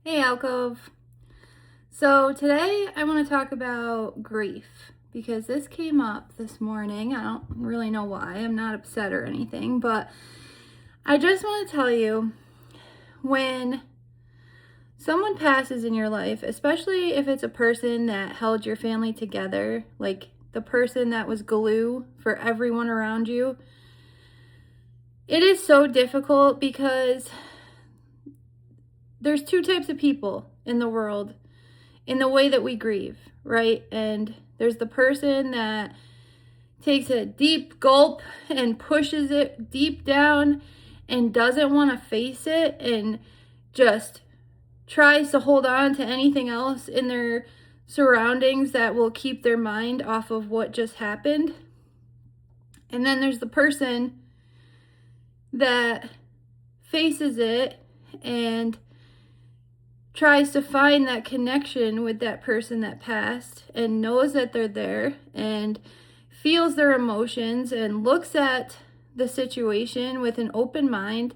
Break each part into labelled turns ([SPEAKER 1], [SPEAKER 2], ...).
[SPEAKER 1] Hey, Alcove. So today I want to talk about grief because this came up this morning. I don't really know why. I'm not upset or anything, but I just want to tell you, when someone passes in your life, especially if it's a person that held your family together, like the person that was glue for everyone around you, it is so difficult because there's two types of people in the world in the way that we grieve, right? And there's the person that takes a deep gulp and pushes it deep down and doesn't want to face it and just tries to hold on to anything else in their surroundings that will keep their mind off of what just happened. And then there's the person that faces it and tries to find that connection with that person that passed and knows that they're there and feels their emotions and looks at the situation with an open mind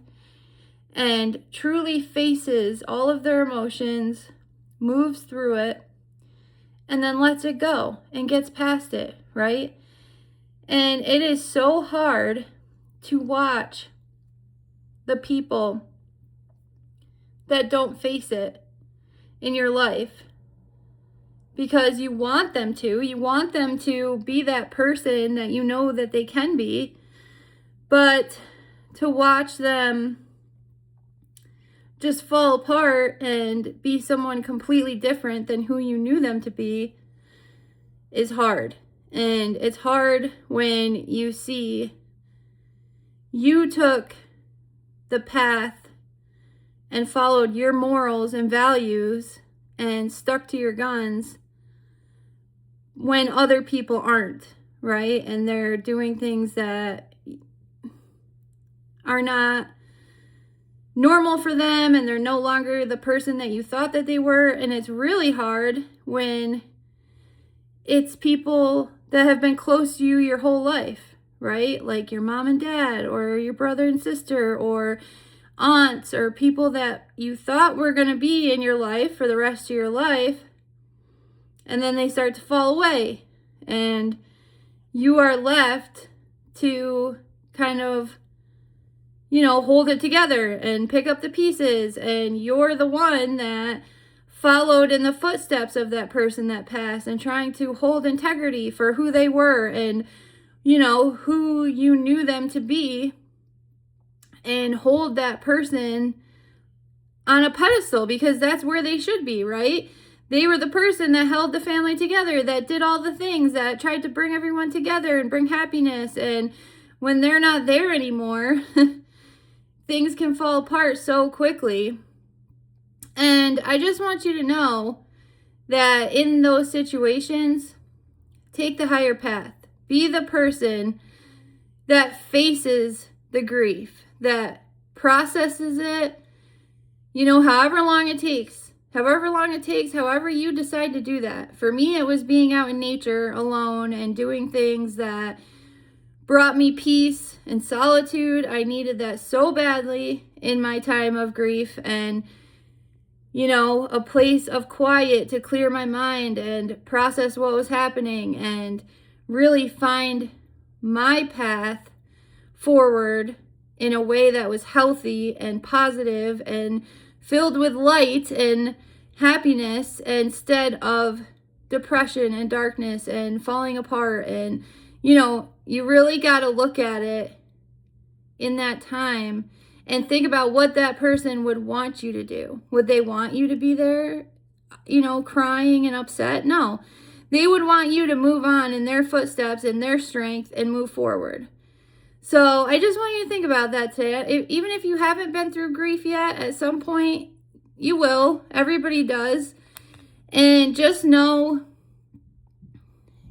[SPEAKER 1] and truly faces all of their emotions, moves through it, and then lets it go and gets past it, right? And it is so hard to watch the people that don't face it in your life, because you want them to. You want them to be that person that you know that they can be. But to watch them just fall apart and be someone completely different than who you knew them to be is hard. And it's hard when you see you took the path and followed your morals and values and stuck to your guns when other people aren't, right? And they're doing things that are not normal for them, and they're no longer the person that you thought that they were. And it's really hard when it's people that have been close to you your whole life, right? Like your mom and dad, or your brother and sister, or aunts, or people that you thought were going to be in your life for the rest of your life, and then they start to fall away, and you are left to kind of, hold it together and pick up the pieces, and you're the one that followed in the footsteps of that person that passed and trying to hold integrity for who they were and, who you knew them to be, and hold that person on a pedestal because that's where they should be, right? They were the person that held the family together, that did all the things, that tried to bring everyone together and bring happiness. And when they're not there anymore, things can fall apart so quickly. And I just want you to know that in those situations, take the higher path. Be the person that faces the grief, that processes it, however long it takes, however you decide to do that. For me, it was being out in nature alone and doing things that brought me peace and solitude. I needed that so badly in my time of grief, and, a place of quiet to clear my mind and process what was happening and really find my path forward in a way that was healthy and positive and filled with light and happiness, instead of depression and darkness and falling apart. And you really got to look at it in that time and think about what that person would want you to do. Would they want you to be there, crying and upset? No. They would want you to move on in their footsteps and their strength and move forward. So I just want you to think about that today. Even if you haven't been through grief yet, at some point you will. Everybody does. And just know,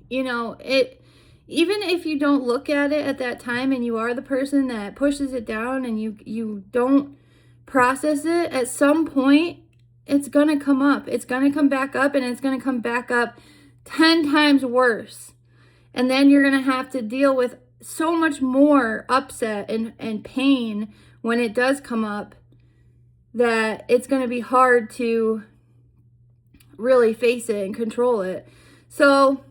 [SPEAKER 1] even if you don't look at it at that time and you are the person that pushes it down and you don't process it, at some point it's going to come up. It's going to come back up, and it's going to come back up 10 times worse. And then you're going to have to deal with so much more upset and pain when it does come up that it's going to be hard to really face it and control it. So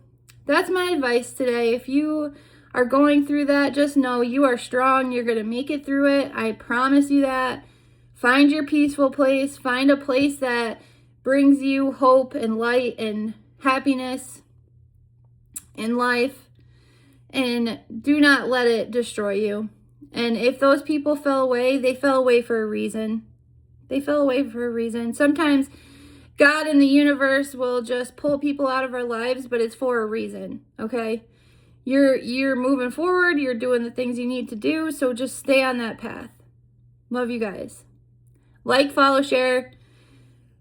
[SPEAKER 1] that's my advice today. If you are going through that, just know you are strong. You're going to make it through it. I promise you that. Find your peaceful place. Find a place that brings you hope and light and happiness in life. And do not let it destroy you. And if those people fell away, they fell away for a reason. They fell away for a reason. Sometimes God and the universe will just pull people out of our lives, but it's for a reason, okay? You're moving forward. You're doing the things you need to do, so just stay on that path. Love you guys. Like, follow, share,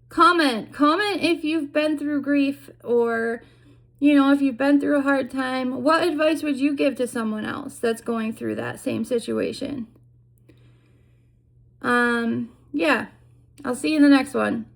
[SPEAKER 1] comment. Comment if you've been through grief or, if you've been through a hard time. What advice would you give to someone else that's going through that same situation? Yeah. I'll see you in the next one.